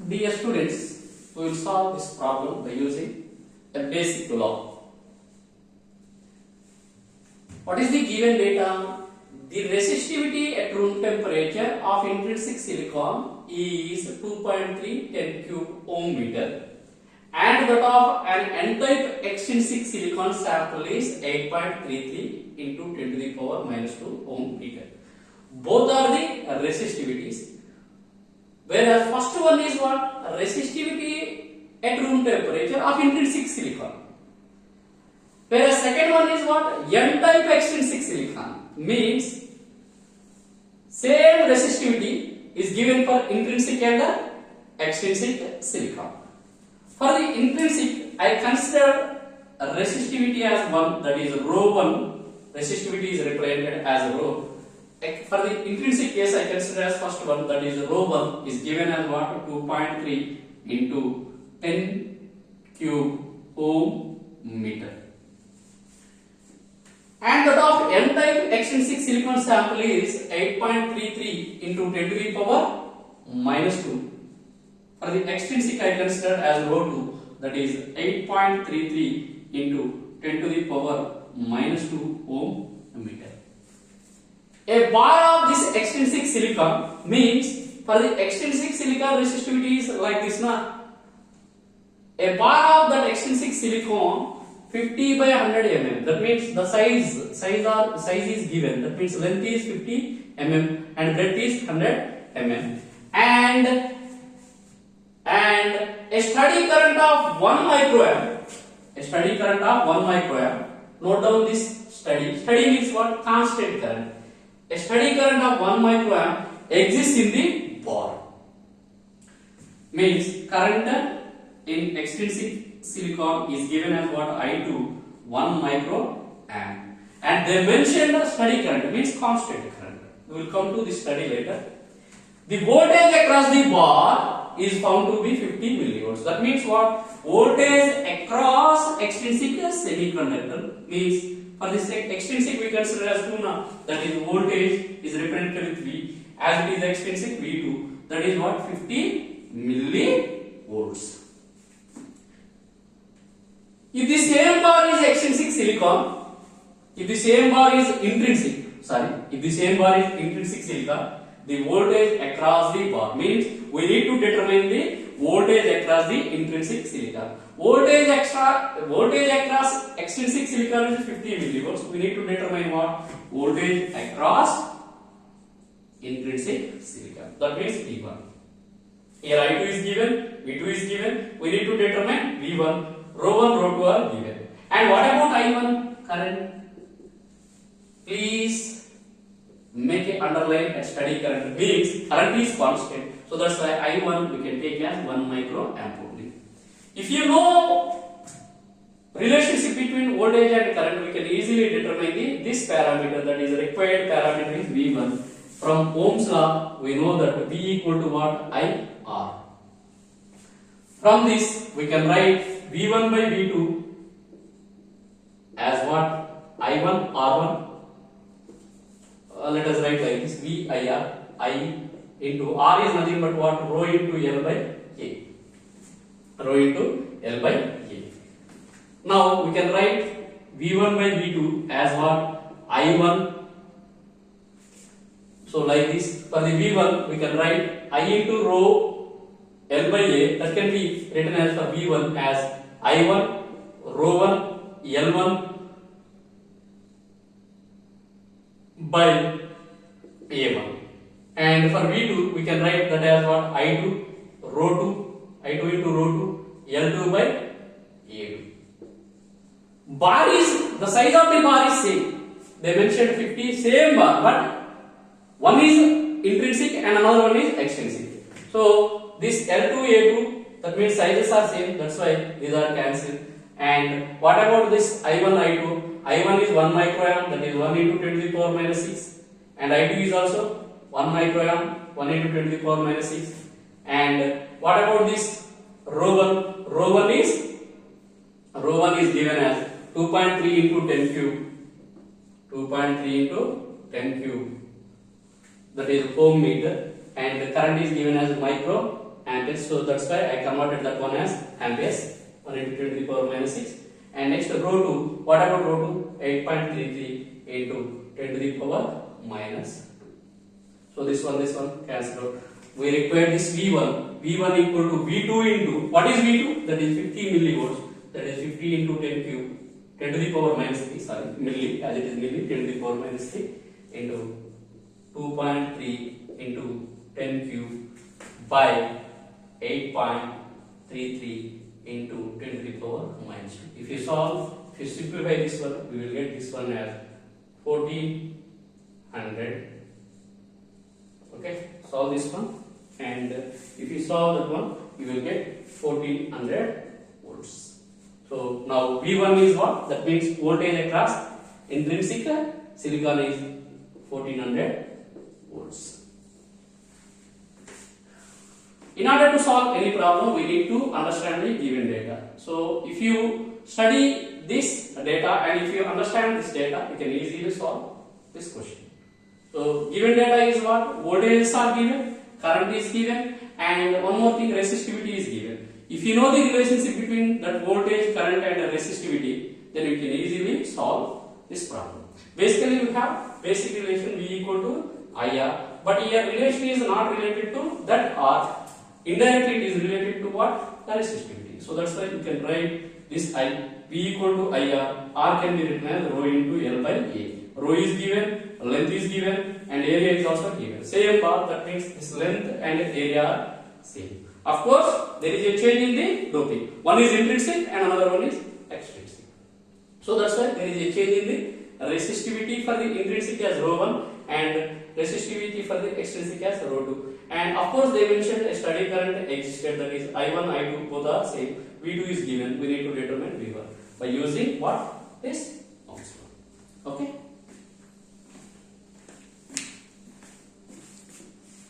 Dear students, we will solve this problem by using a basic law. What is the given data? The resistivity at room temperature of intrinsic silicon is 2.3 10 cube ohm meter, and that of an n-type extrinsic silicon sample is 8.33 into 10 to the power minus 2 ohm meter. Both are the resistivities. Whereas first one is what? Resistivity at room temperature of intrinsic silicon. Whereas second one is what? N-type extrinsic silicon. Means same resistivity is given for intrinsic and the extrinsic silicon. For the intrinsic, I consider resistivity as 1, that is rho 1. Resistivity is represented as rho. For the intrinsic case, I consider as first one, that is rho 1 is given as what? 2.3 into 10 cube ohm meter. And that of n-type extrinsic silicon sample is 8.33 into 10 to the power minus 2. For the extrinsic, I consider as rho 2, that is 8.33 into 10 to the power minus 2 ohm meter. A bar of this extrinsic silicon means for the extrinsic silicon resistivity is like this na. A bar of that extrinsic silicon 50 by 100 mm. That means the size is given. That means length is 50 mm and breadth is 100 mm. And a steady current of 1 microamp. A steady current of 1 microamp. Note down this steady. Steady means what? Constant current. A steady current of 1 microamp exists in the bar. Means current in extrinsic silicon is given as what? I2 1 microamp. And they mentioned the steady current, means constant current. We will come to this study later. The voltage across the bar is found to be 50 millivolts. That means what? Voltage across extrinsic semiconductor means for this extrinsic we consider as 2 now. That is voltage is represented with V. As it is extrinsic V2. That is what? 50 millivolts. If the same bar is extrinsic silicon, if the same bar is intrinsic silicon, the voltage across the bar means we need to determine the voltage across the intrinsic silicon. Voltage across extrinsic silicon is 50 millivolts. We need to determine what? Voltage across intrinsic silicon. That means V1. Here I2 is given, V2 is given. We need to determine V1. Rho 1, rho 2 are given. And what about I1 current? Please make a underline at steady current. Means current is constant. So that's why I1 we can take as 1 microamp only. If you know relationship between voltage and current, we can easily determine this parameter, that is required parameter is V1. From Ohm's law, we know that V equal to what? IR. From this, we can write V1 by V2 as what? I1 R1. Let us write like this: VIR. I into R is nothing but what? Rho into L by A. Rho into L by A. Now we can write V1 by V2 as what? I1. So like this, for the V1 we can write I into rho L by A. That can be written as for V1 as I1 rho 1 L1 by A1. And for V2 we can write that as what? I2 rho 2 I2 into rho 2 L2 by A2. Bar is, the size of the bar is same. They mentioned 50, same bar, but one is intrinsic and another one is extrinsic. So this L2 A2, that means sizes are same, that's why these are cancelled. And what about this I1 I2? I1 is 1 microamp, that is 1 into 10 to the power minus 6. And I2 is also 1 microamp, 1 into 10 to the power minus 6. And what about this rho 1? Rho 1 is given as 2.3 into 10 cube. 2.3 into 10 cube. That is ohm meter. And the current is given as micro amperes. So that's why I converted that one as amperes. 1 into 10 to the power minus 6. And next rho 2. What about rho 2? 8.33 into 10 to the power minus. So this one cancel out. We require this V1. V1 equal to V2 into, what is V2? That is 50 millivolts. That is 50 into 10 cube. 10 to the power minus 3, sorry, milli, as it is milli, 10 to the power minus 3 into 2.3 into 10 cube by 8.33 into 10 to the power minus 2. If you solve, if you simplify this one, we will get this one as 1400. Okay, solve this one, and if you solve that one, you will get 1400 volts. So now V1 is what? That means voltage across intrinsic silicon is 1400 volts. In order to solve any problem, we need to understand the given data. So if you study this data and if you understand this data, you can easily solve this question. So given data is what? Voltages are given, current is given, and one more thing, resistivity is given. If you know the relationship between that voltage, current and resistivity, then you can easily solve this problem. Basically, you have basic relation V equal to IR, but here relation is not related to that R. Indirectly, it is related to what? The resistivity. So that's why you can write this I. V equal to IR. R can be written as rho into L by A. Rho is given, length is given, and area is also given. Same bar, that means this length and area are same. Of course, there is a change in the doping. One is intrinsic and another one is extrinsic. So that's why there is a change in the resistivity for the intrinsic as rho 1 and resistivity for the extrinsic as rho 2. And of course, they mentioned a steady current existed, that is I1, I2 both are same. V2 is given. We need to determine V1 by using what? This